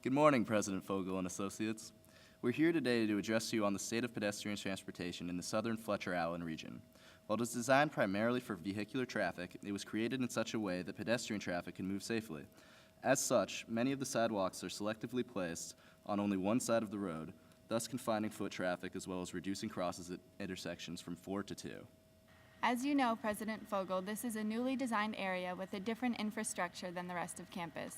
Good morning, President Fogel and Associates. We're here today to address you on the state of pedestrian transportation in the southern Fletcher-Allen region. While it was designed primarily for vehicular traffic, it was created in such a way that pedestrian traffic can move safely. As such, many of the sidewalks are selectively placed on only one side of the road, thus confining foot traffic as well as reducing crosses at intersections from 4 to 2. As you know, President Fogel, this is a newly designed area with a different infrastructure than the rest of campus.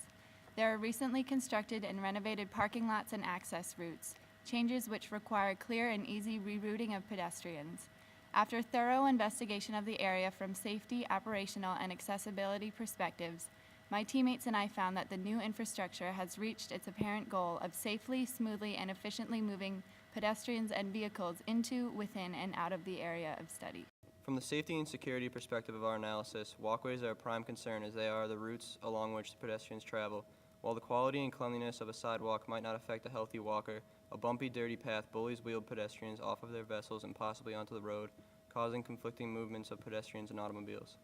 There are recently constructed and renovated parking lots and access routes, changes which require clear and easy rerouting of pedestrians. After thorough investigation of the area from safety, operational, and accessibility perspectives, my teammates and I found that the new infrastructure has reached its apparent goal of safely, smoothly, and efficiently moving pedestrians and vehicles into, within, and out of the area of study. From the safety and security perspective of our analysis, walkways are a prime concern as they are the routes along which the pedestrians travel. While the quality and cleanliness of a sidewalk might not affect a healthy walker, a bumpy, dirty path bullies wheeled pedestrians off of their vessels and possibly onto the road, causing conflicting movements of pedestrians and automobiles.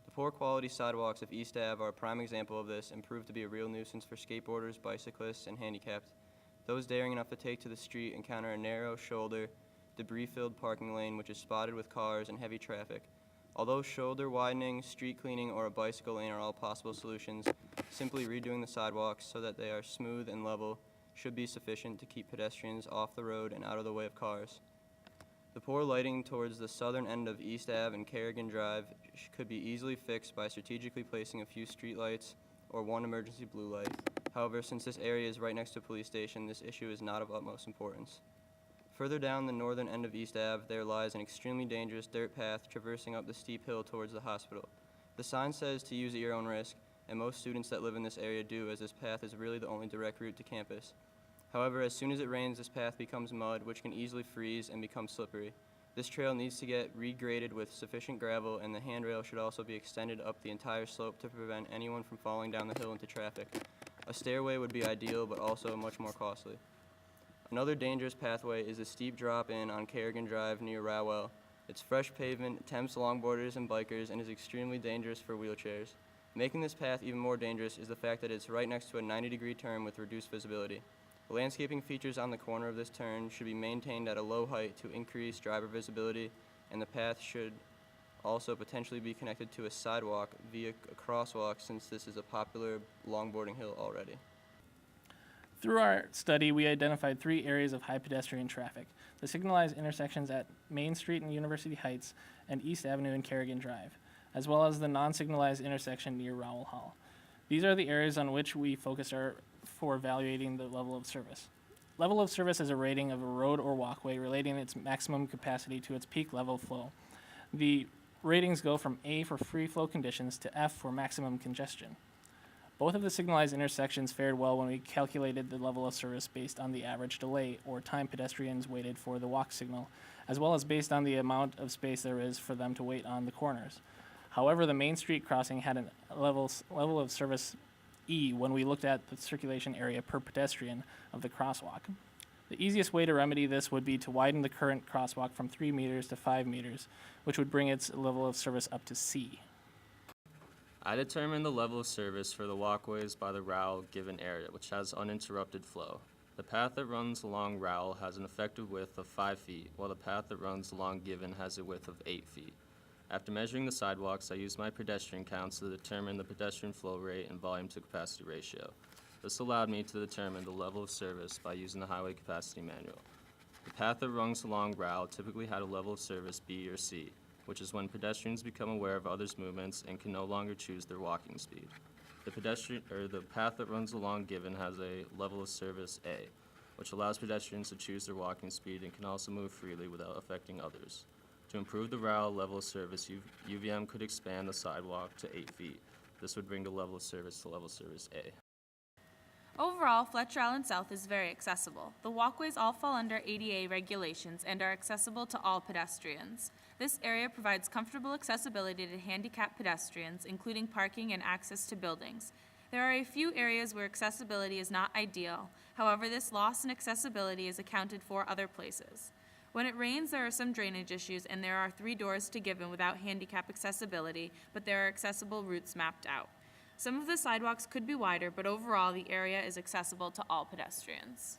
The poor quality sidewalks of East Ave are a prime example of this and prove to be a real nuisance for skateboarders, bicyclists, and handicapped. Those daring enough to take to the street encounter a narrow shoulder, debris-filled parking lane which is spotted with cars and heavy traffic. Although shoulder widening, street cleaning, or a bicycle lane are all possible solutions, simply redoing the sidewalks so that they are smooth and level should be sufficient to keep pedestrians off the road and out of the way of cars. The poor lighting towards the southern end of East Ave and Kerrigan Drive could be easily fixed by strategically placing a few street lights or one emergency blue light. However, since this area is right next to a police station, this issue is not of utmost importance. Further down the northern end of East Ave, there lies an extremely dangerous dirt path traversing up the steep hill towards the hospital. The sign says to use at your own risk, and most students that live in this area do, as this path is really the only direct route to campus. However, as soon as it rains, this path becomes mud, which can easily freeze and become slippery. This trail needs to get regraded with sufficient gravel, and the handrail should also be extended up the entire slope to prevent anyone from falling down the hill into traffic. A stairway would be ideal, but also much more costly. Another dangerous pathway is a steep drop-in on Kerrigan Drive near Rowell. It's fresh pavement, tempts longboarders and bikers, and is extremely dangerous for wheelchairs. Making this path even more dangerous is the fact that it's right next to a 90-degree turn with reduced visibility. The landscaping features on the corner of this turn should be maintained at a low height to increase driver visibility, and the path should also potentially be connected to a sidewalk via a crosswalk, since this is a popular longboarding hill already. Through our study, we identified 3 areas of high pedestrian traffic: the signalized intersections at Main Street and University Heights and East Avenue and Kerrigan Drive, as well as the non-signalized intersection near Rowell Hall. These are the areas on which we focused for evaluating the level of service. Level of service is a rating of a road or walkway relating its maximum capacity to its peak level flow. The ratings go from A for free flow conditions to F for maximum congestion. Both of the signalized intersections fared well when we calculated the level of service based on the average delay or time pedestrians waited for the walk signal, as well as based on the amount of space there is for them to wait on the corners. However, the Main Street crossing had a level of service E when we looked at the circulation area per pedestrian of the crosswalk. The easiest way to remedy this would be to widen the current crosswalk from 3 meters to 5 meters, which would bring its level of service up to C. I determined the level of service for the walkways by the Rowell given area, which has uninterrupted flow. The path that runs along Rowell has an effective width of 5 feet, while the path that runs along Given has a width of 8 feet. After measuring the sidewalks, I used my pedestrian counts to determine the pedestrian flow rate and volume to capacity ratio. This allowed me to determine the level of service by using the highway capacity manual. The path that runs along Rowell typically had a level of service B or C, which is when pedestrians become aware of others' movements and can no longer choose their walking speed. The path that runs along Given has a level of service A, which allows pedestrians to choose their walking speed and can also move freely without affecting others. To improve the Rowell level of service, UVM could expand the sidewalk to 8 feet. This would bring the level of service to level service A. Overall, Fletcher-Allen South is very accessible. The walkways all fall under ADA regulations and are accessible to all pedestrians. This area provides comfortable accessibility to handicapped pedestrians, including parking and access to buildings. There are a few areas where accessibility is not ideal. However, this loss in accessibility is accounted for other places. When it rains, there are some drainage issues, and there are 3 doors to Given without handicap accessibility, but there are accessible routes mapped out. Some of the sidewalks could be wider, but overall, the area is accessible to all pedestrians.